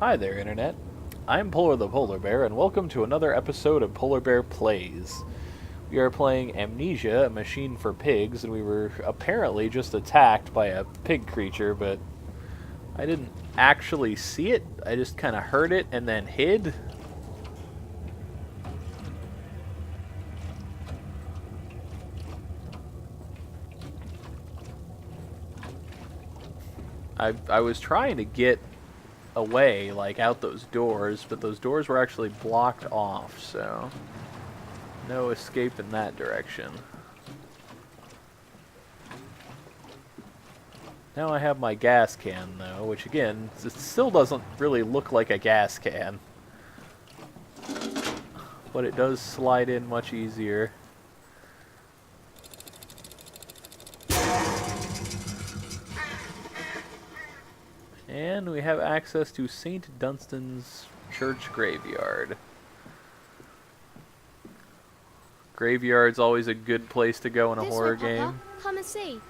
Hi there, Internet. I'm Polar the Polar Bear, and welcome to another episode of Polar Bear Plays. We are playing Amnesia, a machine for pigs, and we were apparently just attacked by a pig creature, but I didn't actually see it. I just kind of heard it and then hid. I was trying to get away, like out those doors, but those doors were actually blocked off, so no escape in that direction. Now I have my gas can, though, which again, it still doesn't really look like a gas can. But it does slide in much easier. And we have access to St. Dunstan's Church Graveyard. Graveyard's always a good place to go in a horror game. Come and see.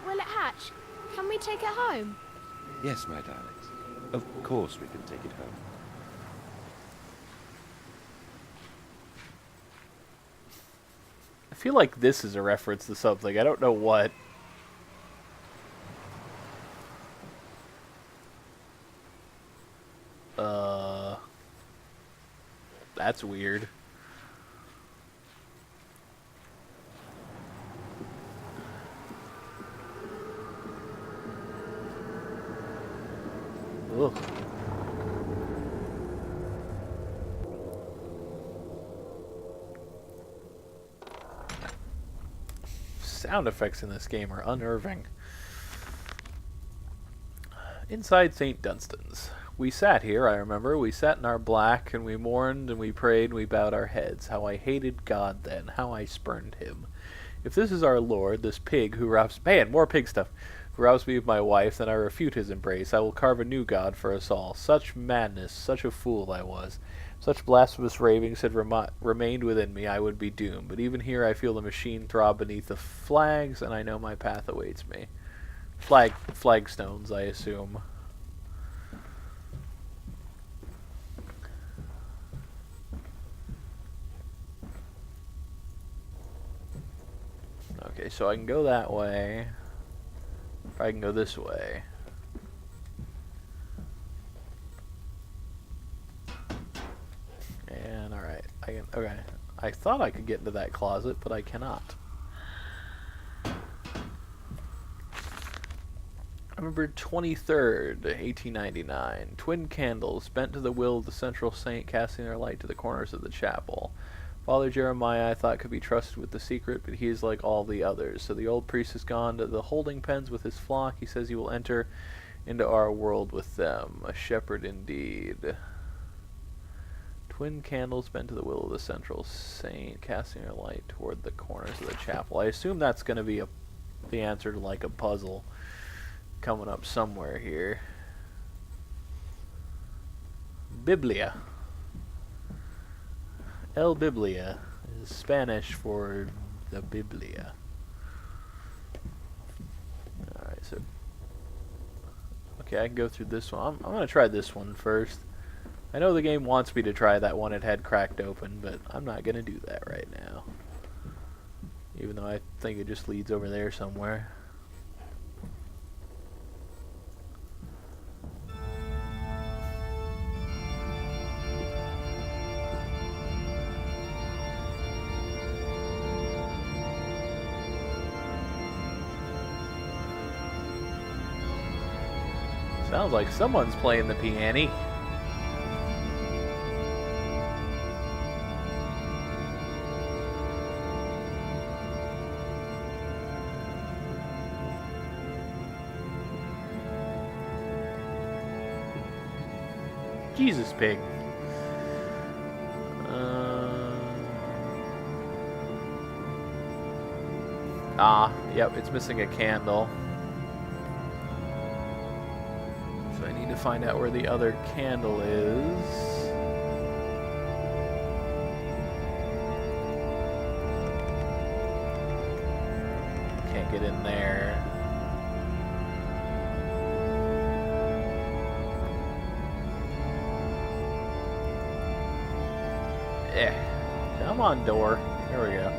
Will it hatch? Can we take it home? Yes, my darlings. Of course we can take it home. I feel like this is a reference to something. I don't know what. That's weird. Ugh. Sound effects in this game are unnerving. Inside St. Dunstan's. We sat here, I remember. We sat in our black, and we mourned, and we prayed, and we bowed our heads. How I hated God then, how I spurned him. If this is our Lord, this pig who robs... Man, more pig stuff. Who robs me of my wife, then I refute his embrace. I will carve a new God for us all. Such madness, such a fool I was. Such blasphemous ravings had remained within me, I would be doomed. But even here I feel the machine throb beneath the flags, and I know my path awaits me. Flagstones, I assume. Okay, so I can go that way. Or I can go this way. And alright, okay. I thought I could get into that closet, but I cannot. November 23rd, 1899. Twin candles bent to the will of the central saint, casting their light to the corners of the chapel. Father Jeremiah I thought could be trusted with the secret, but he is like all the others. So the old priest has gone to the holding pens with his flock. He says he will enter into our world with them. A shepherd indeed. Twin candles bent to the will of the central saint, casting their light toward the corners of the chapel. I assume that's going to be the answer to like a puzzle coming up somewhere here. Biblia. El Biblia is Spanish for the Biblia. Alright, so... Okay, I can go through this one. I'm going to try this one first. I know the game wants me to try that one it had cracked open, but I'm not going to do that right now. Even though I think it just leads over there somewhere. Sounds like someone's playing the piano. Jesus pig. Yep, it's missing a candle. So I need to find out where the other candle is. Can't get in there. Come on, door. There we go.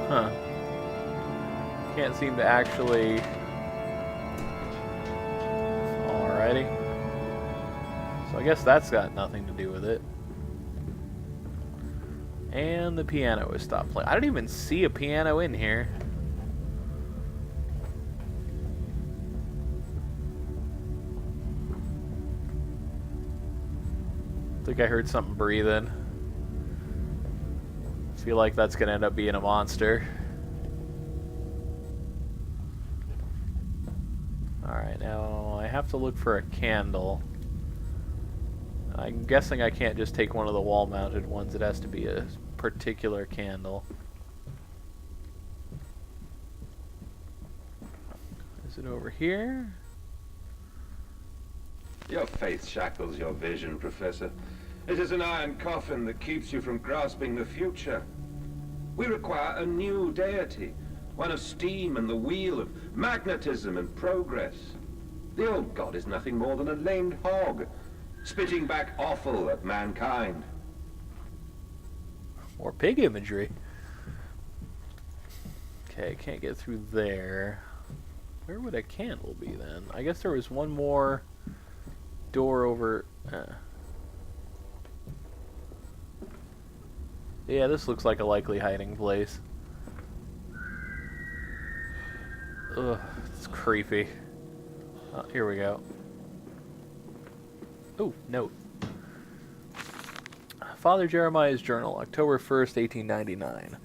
Huh. Can't seem to actually... Alrighty. So I guess that's got nothing to do with it. And the piano has stopped playing. I don't even see a piano in here. I think I heard something breathing. Feel like that's gonna end up being a monster. Alright, now I have to look for a candle. I'm guessing I can't just take one of the wall-mounted ones. It has to be a particular candle. Is it over here? Your faith shackles your vision, Professor. It is an iron coffin that keeps you from grasping the future. We require a new deity, one of steam and the wheel, of magnetism and progress. The old god is nothing more than a lamed hog, spitting back offal at mankind. More pig imagery. Okay, can't get through there. Where would a candle be then? I guess there was one more door over... Yeah, this looks like a likely hiding place. Ugh, it's creepy. Oh, here we go. Oh, note. Father Jeremiah's Journal, October 1st, 1899.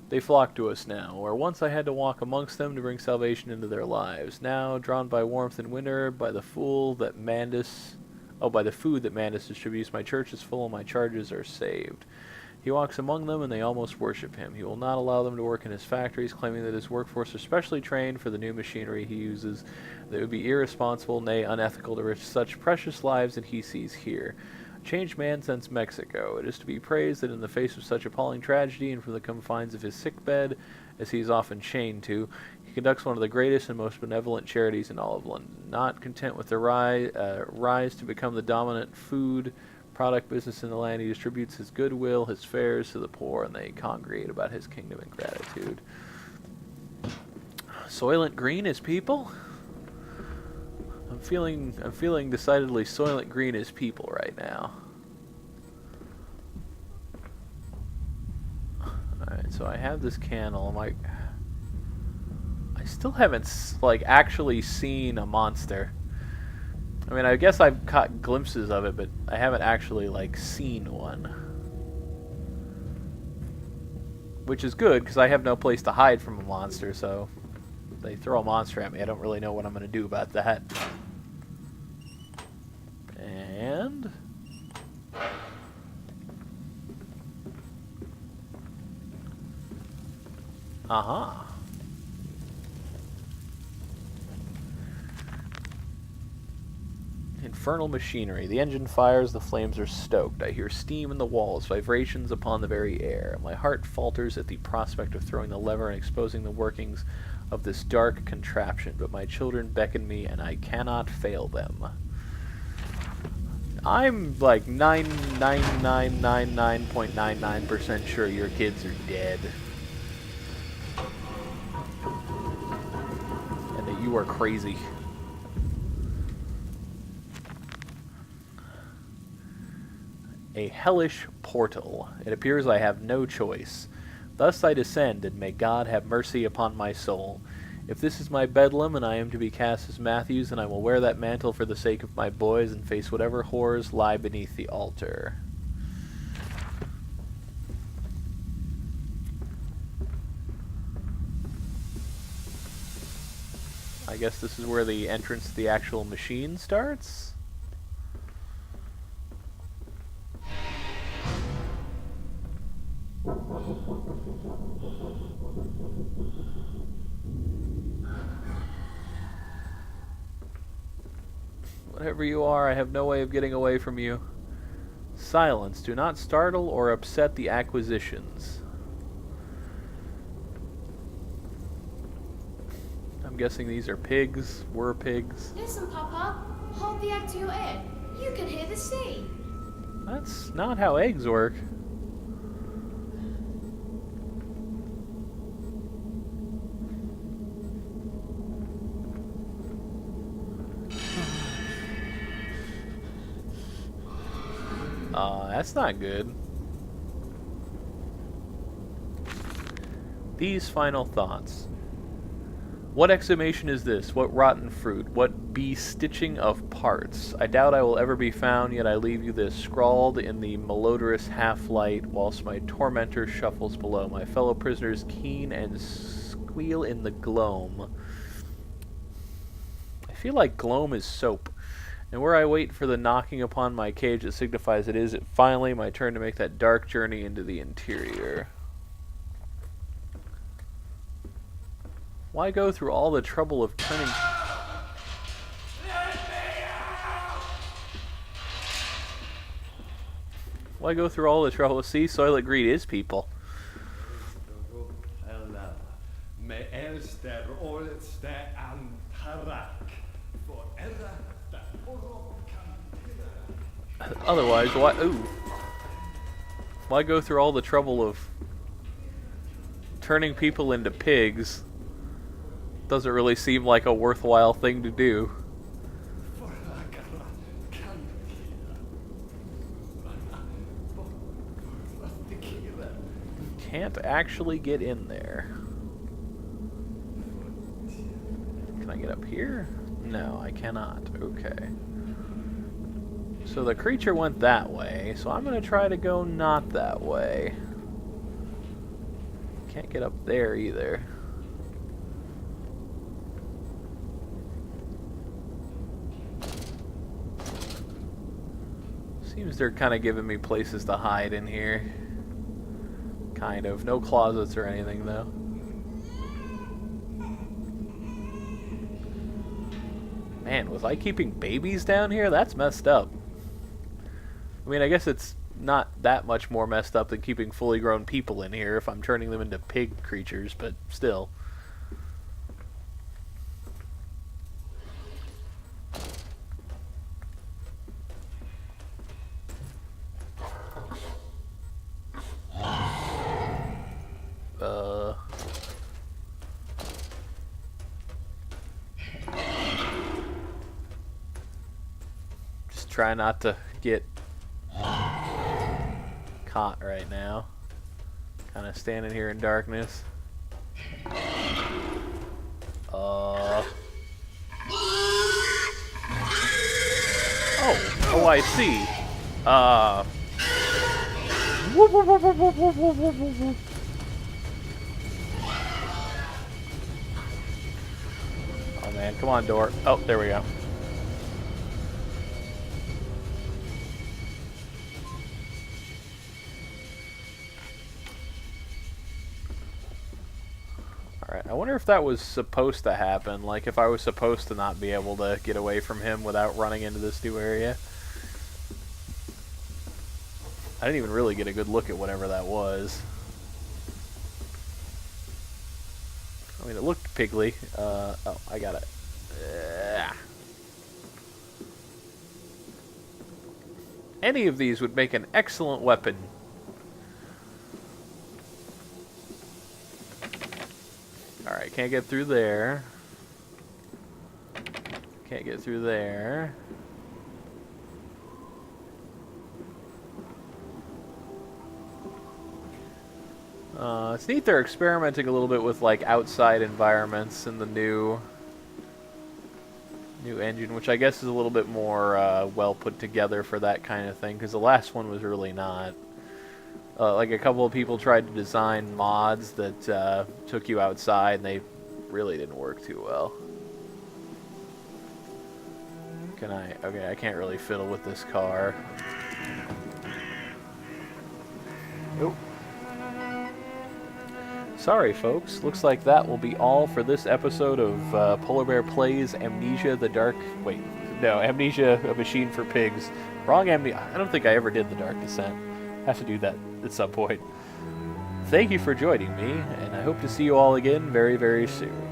They flock to us now, where once I had to walk amongst them to bring salvation into their lives. Now, drawn by warmth in winter, by the food that Mandus distributes, my church is full and my charges are saved. He walks among them, and they almost worship him. He will not allow them to work in his factories, claiming that his workforce are specially trained for the new machinery he uses. That would be irresponsible, nay, unethical to risk such precious lives that he sees here. A changed man since Mexico. It is to be praised that in the face of such appalling tragedy, and from the confines of his sick bed, as he is often chained to, he conducts one of the greatest and most benevolent charities in all of London. Not content with the rise to become the dominant food product business in the land, he distributes his goodwill, his fares to the poor, and they congregate about his kingdom in gratitude. Soylent Green is people? I'm feeling decidedly Soylent Green is people right now. Alright, so I have this candle. I still haven't actually seen a monster. I mean, I guess I've caught glimpses of it, but I haven't actually, seen one. Which is good, because I have no place to hide from a monster, so if they throw a monster at me, I don't really know what I'm going to do about that. And... uh-huh. Infernal machinery. The engine fires, the flames are stoked. I hear steam in the walls, vibrations upon the very air. My heart falters at the prospect of throwing the lever and exposing the workings of this dark contraption, but my children beckon me, and I cannot fail them. I'm 99999.99% sure your kids are dead. And that you are crazy. A hellish portal. It appears I have no choice. Thus I descend, and may God have mercy upon my soul. If this is my bedlam, and I am to be cast as Matthews, then I will wear that mantle for the sake of my boys, and face whatever horrors lie beneath the altar. I guess this is where the entrance to the actual machine starts? Whatever you are, I have no way of getting away from you. Silence. Do not startle or upset the acquisitions. I'm guessing these are pigs. Were pigs. Listen, Papa. Hold the egg to your ear. You can hear the sea. That's not how eggs work. That's not good. These final thoughts. What exhumation is this? What rotten fruit? What bestitching of parts? I doubt I will ever be found, yet I leave you this, scrawled in the malodorous half-light, whilst my tormentor shuffles below. My fellow prisoners keen and squeal in the gloam. I feel like gloam is soap. And where I wait for the knocking upon my cage that signifies it is finally my turn to make that dark journey into the interior. Why go through all the trouble of turning... Why go through all the trouble? See, Soylent Greed is people. Otherwise, why... Ooh. Why go through all the trouble of turning people into pigs? Doesn't really seem like a worthwhile thing to do. Can't actually get in there. Can I get up here? No, I cannot. Okay. So the creature went that way, so I'm going to try to go not that way. Can't get up there either. Seems they're kind of giving me places to hide in here. Kind of. No closets or anything, though. Man, was I keeping babies down here? That's messed up. I mean, I guess it's not that much more messed up than keeping fully grown people in here if I'm turning them into pig creatures, but still. Just try not to get caught right now. Kind of standing here in darkness. Oh, I see. Whoop, whoop, whoop, whoop, whoop, whoop, whoop, whoop, whoop. Oh man, come on, door. Oh, there we go. Alright, I wonder if that was supposed to happen, like if I was supposed to not be able to get away from him without running into this new area. I didn't even really get a good look at whatever that was. I mean, it looked piggly. Oh, I got it. Any of these would make an excellent weapon. Alright, can't get through there. Can't get through there. It's neat they're experimenting a little bit with like outside environments in the new engine, which I guess is a little bit more well put together for that kind of thing, because the last one was really not. Like a couple of people tried to design mods that took you outside, and they really didn't work too well. Can I? Okay, I can't really fiddle with this car. Nope. Sorry, folks. Looks like that will be all for this episode of Polar Bear Plays Amnesia: The Dark... Wait, No, Amnesia, a machine for pigs. Wrong Amnesia. I don't think I ever did the Dark Descent. Have to do that at some point. Thank you for joining me, and I hope to see you all again very, very soon.